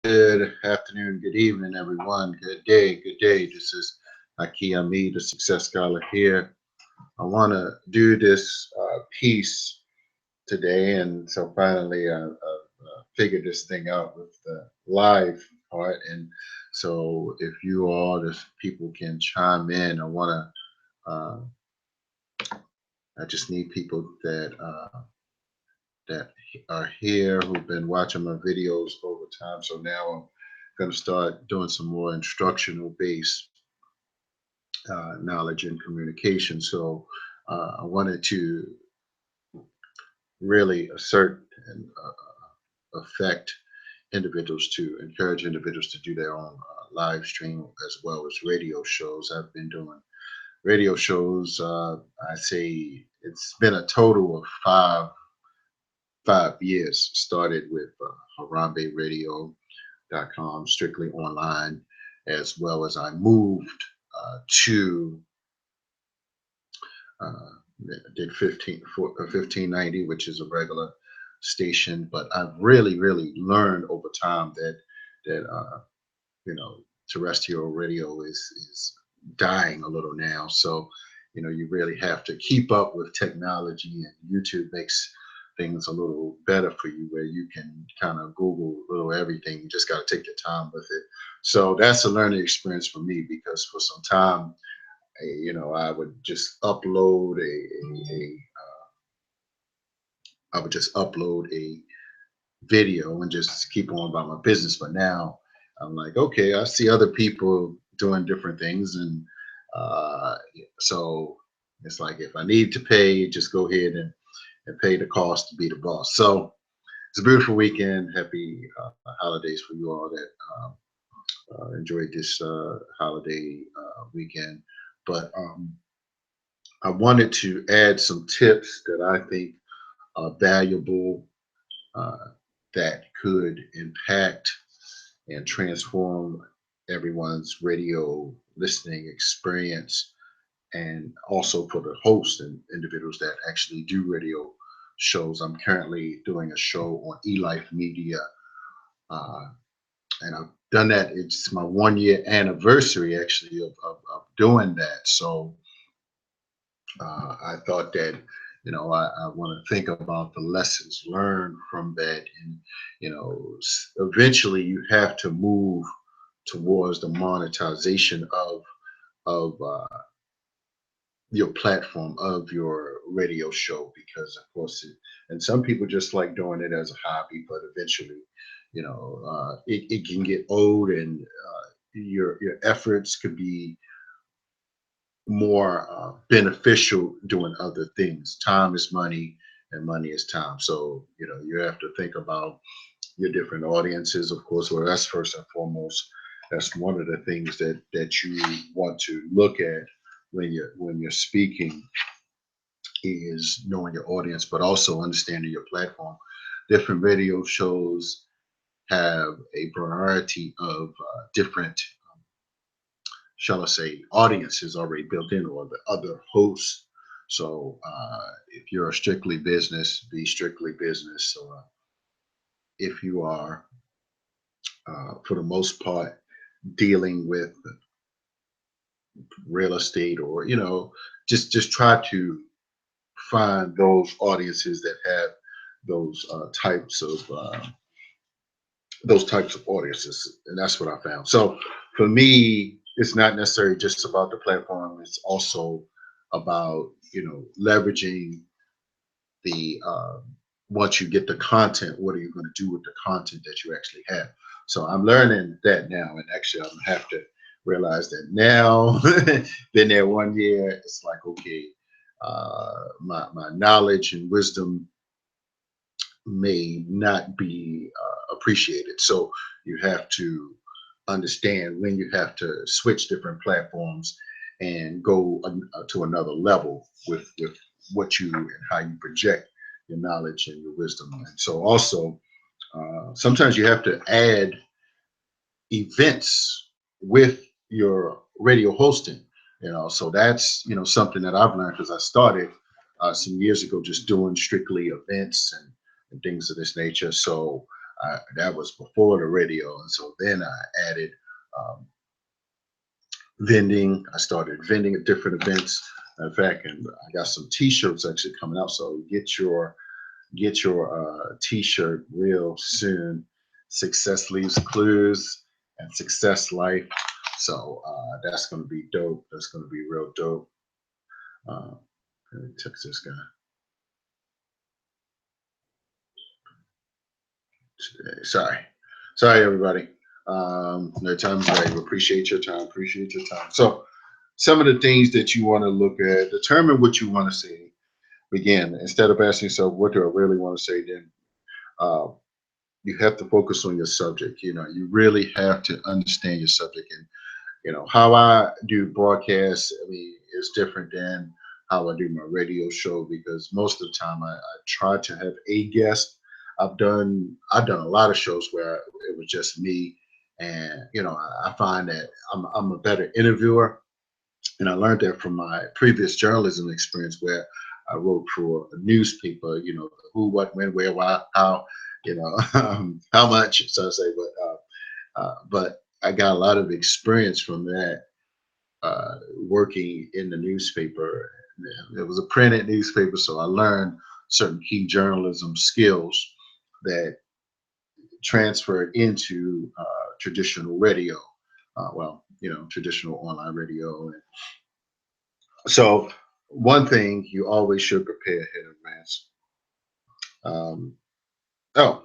Good afternoon, good evening, everyone. Good day, good day. This is Aki Ami, the Success Scholar here. I want to do this piece today, and so finally figured this thing out with the live part. And so, if you all, the people, can chime in, I just need people that are here who've been watching my videos over time. So now I'm going to start doing some more instructional based knowledge and communication. So I wanted to really assert and affect individuals to encourage individuals to do their own live stream as well as radio shows. I've been doing radio shows. I say it's been a total of five years. Started with HarambeRadio.com, strictly online, as well as I moved to uh, did 1590, which is a regular station. But I've really learned over time that terrestrial radio is dying a little now. So you really have to keep up with technology, and YouTube makes things a little better for you, where you can kind of Google a little everything. You just got to take your time with it. So that's a learning experience for me, because for some time, I would just upload I would just upload a video and just keep on about my business. But now I'm like, okay, I see other people doing different things, and so it's like, if I need to pay, just go ahead and pay the cost to be the boss. So it's a beautiful weekend. Happy holidays for you all that enjoyed this holiday weekend. But I wanted to add some tips that I think are valuable, uh, that could impact and transform everyone's radio listening experience, and also for the hosts and individuals that actually do radio shows. I'm currently doing a show on eLife Media, uh, and I've done that. It's my 1 year anniversary, actually, of doing that. So I thought that, I want to think about the lessons learned from that. And, eventually you have to move towards the monetization of your platform, of your radio show, because of course and some people just like doing it as a hobby, but eventually, it can get old, and your efforts could be more beneficial doing other things. Time is money, and money is time. So you have to think about your different audiences, of course. Well, that's first and foremost. That's one of the things that you want to look at when you're speaking, is knowing your audience, but also understanding your platform. Different radio shows have a variety of different, shall I say, audiences already built in, or the other hosts. So if you're a strictly business, be strictly business. If you are, for the most part, dealing with real estate, or just try to find those audiences that have those types of audiences, and that's what I found. So for me, it's not necessarily just about the platform. It's also about leveraging the once you get the content, what are you going to do with the content that you actually have? So I'm learning that now, and actually I'm gonna have to realize that now. Been there 1 year. It's like, okay, my knowledge and wisdom may not be appreciated. So you have to understand when you have to switch different platforms and go to another level with what you and how you project your knowledge and your wisdom. And so also, sometimes you have to add events with your radio hosting. So that's something that I've learned, because I started some years ago just doing strictly events and things of this nature. So That was before the radio, and so then I added um, vending. I started vending at different events. In fact, and I got some T-shirts actually coming out. So get your T-shirt real soon. Success leaves clues, and success life. So that's going to be dope. That's going to be real dope. Uh, let me text this guy today. Sorry, everybody. No time's right. Appreciate your time. Appreciate your time. So some of the things that you want to look at, determine what you want to say. Begin instead of asking yourself, "What do I really want to say?" Then uh, you have to focus on your subject. You really have to understand your subject, and how I do broadcasts. I mean, is different than how I do my radio show because most of the time I try to have a guest. I've done a lot of shows where it was just me, and I find that I'm a better interviewer, and I learned that from my previous journalism experience where I wrote for a newspaper. The who, what, when, where, why, how, how much. So I say, but I got a lot of experience from that working in the newspaper. It was a printed newspaper, so I learned certain key journalism skills that transferred into traditional radio. Traditional online radio. And so, one thing you always should prepare ahead of advance. Um, oh,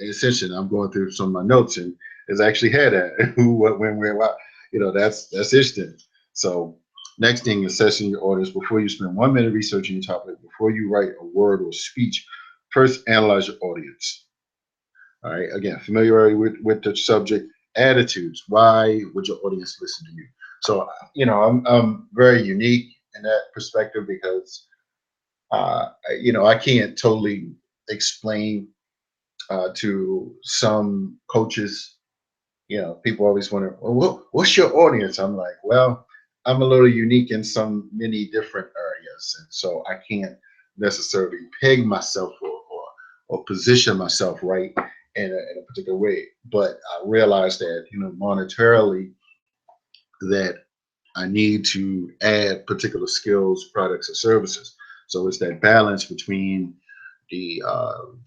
essentially, I'm going through some of my notes, and it's actually had that who, what, when, where, why. That's interesting. So, next thing, assessing your audience before you spend 1 minute researching your topic. Before you write a word or speech, first analyze your audience. All right. Again, familiarity with the subject, attitudes. Why would your audience listen to you? So, I'm very unique in that perspective because, I can't totally explain to some coaches. People always wonder, well, what's your audience? I'm like, well, I'm a little unique in many different areas, and so I can't necessarily peg myself or position myself right in a particular way. But I realized that, monetarily, that I need to add particular skills, products, or services. So it's that balance between the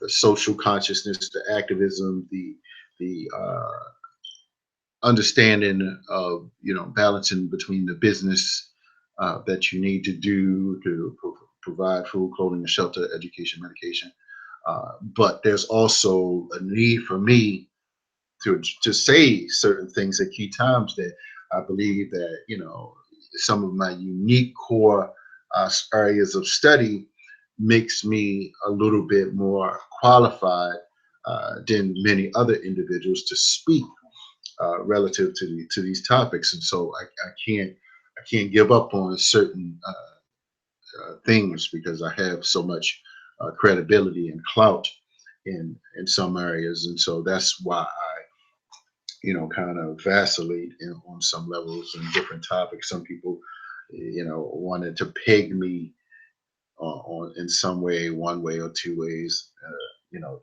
social consciousness, the activism, the understanding of balancing between the business that you need to do to provide food, clothing, and shelter, education, medication. But there's also a need for me to say certain things at key times that I believe that some of my unique core areas of study makes me a little bit more qualified than many other individuals to speak relative to these topics, and so I can't give up on certain things because I have so much credibility and clout in some areas, and so that's why I kind of vacillate on some levels and different topics. Some people wanted to peg me on in some way, one way or two ways.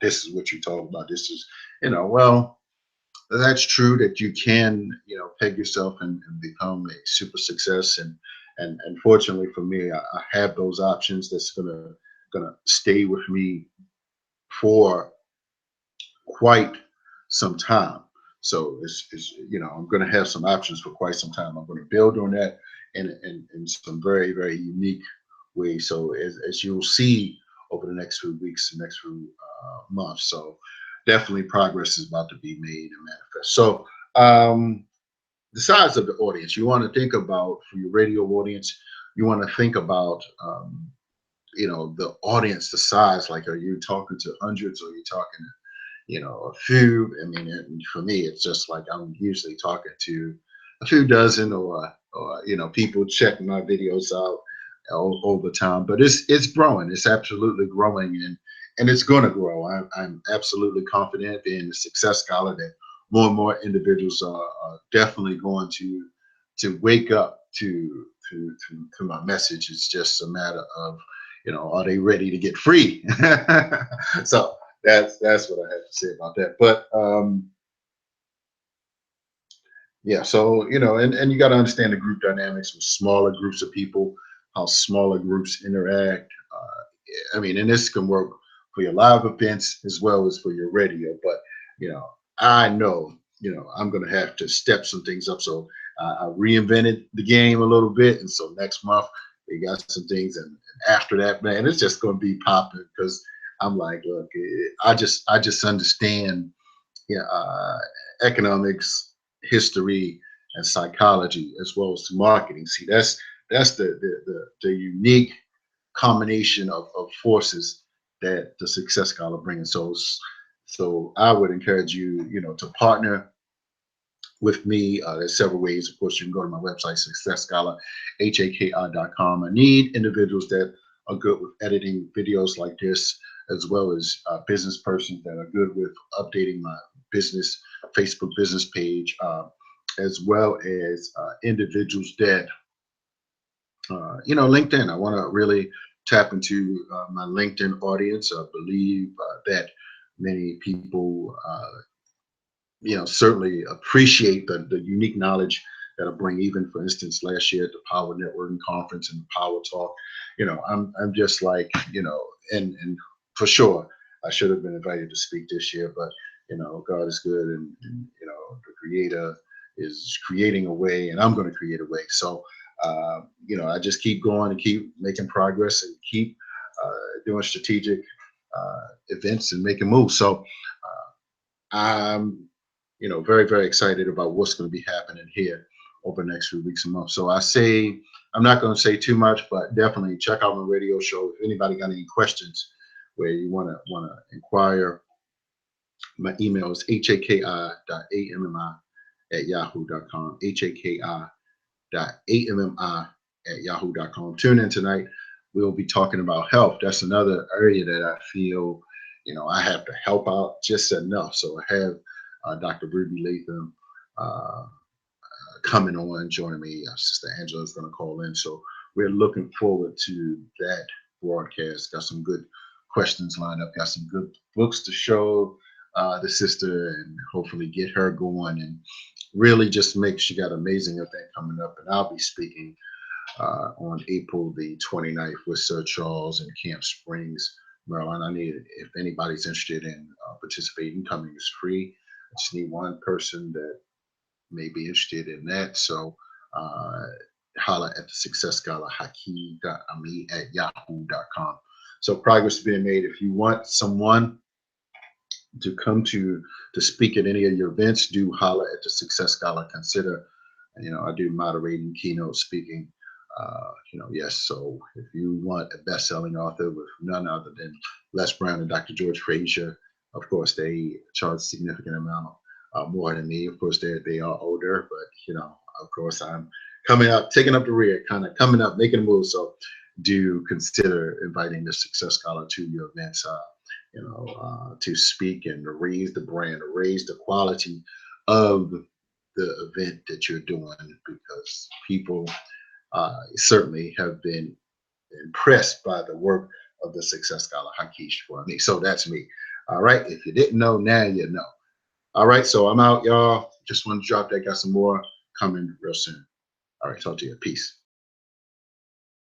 This is what you talk about. This is well, that's true that you can peg yourself and become a super success, and fortunately for me, I have those options that's gonna stay with me for quite some time. So it's I'm gonna have some options for quite some time. I'm gonna build on that in some very, very unique ways. So as you'll see over the next few weeks, the next few months, so definitely progress is about to be made and manifest. So the size of the audience, you want to think about for your radio audience, you want to think about the audience, the size. Like, are you talking to hundreds, or are you talking a few? I mean, for me, it's just like I'm usually talking to a few dozen, or people checking my videos out over time. But it's growing. It's absolutely growing, and it's going to grow. I'm absolutely confident in the Success Scholar that more and more individuals are definitely going to wake up to my message. It's just a matter of are they ready to get free? So that's what I have to say about that. But yeah, so and you got to understand the group dynamics with smaller groups of people, how smaller groups interact. I mean, and this can work for your live events as well as for your radio. But you know, I know I'm going to have to step some things up. So I reinvented the game a little bit, and so next month we got some things, and after that, man, it's just going to be popping because I'm like, look, I just understand, yeah, economics, history, and psychology, as well as marketing. See, that's the unique combination of forces that the Success Scholar brings. So I would encourage you, to partner with me. There's several ways. Of course, you can go to my website, Success Scholar, haki.com. I need individuals that are good with editing videos like this, as well as business persons that are good with updating my business Facebook business page, as well as individuals that LinkedIn. I want to really tap into my LinkedIn audience. I believe that many people, certainly appreciate the unique knowledge that I bring. Even for instance, last year at the Power Networking Conference and the Power Talk, I'm just like, and for sure, I should have been invited to speak this year, but God is good, and the Creator is creating a way, and I'm going to create a way. So I just keep going and keep making progress and keep doing strategic events and making moves. So I'm, very, very excited about what's going to be happening here over the next few weeks and months. So I say, I'm not going to say too much, but definitely check out my radio show. If anybody got any questions where you want to inquire, my email is haki.ammi@yahoo.com, haki.ammi@yahoo.com. Tune in tonight. We'll be talking about health. That's another area that I feel, I have to help out just enough. So I have Dr. Ruby Latham uh, coming on, joining me. Sister Angela is going to call in. So we're looking forward to that broadcast. Got some good questions lined up. Got some good books to show the sister, and hopefully get her going, and really just make she got an amazing event coming up. And I'll be speaking on April the 29th with Sir Charles in Camp Springs, Maryland. I need, if anybody's interested in participating, coming is free. I just need one person that may be interested in that. So holla at the Success Scholar, haki.ami@yahoo.com. So progress is being made. If you want someone to come to speak at any of your events, do holla at the Success Scholar. Consider, I do moderating, keynote speaking. Yes. So if you want a best-selling author with none other than Les Brown and Dr. George Frazier, of course they charge a significant amount more than me. Of course, they are older, but of course, I'm coming up, taking up the rear, kind of coming up, making a move. So do consider inviting the Success Scholar to your events. To speak and to raise the brand, to raise the quality of the event that you're doing, because people certainly have been impressed by the work of the Success Scholar, Hakeem for me. So that's me. All right. If you didn't know, now you know. All right. So I'm out, y'all. Just want to drop that. Got some more coming real soon. All right. Talk to you. Peace.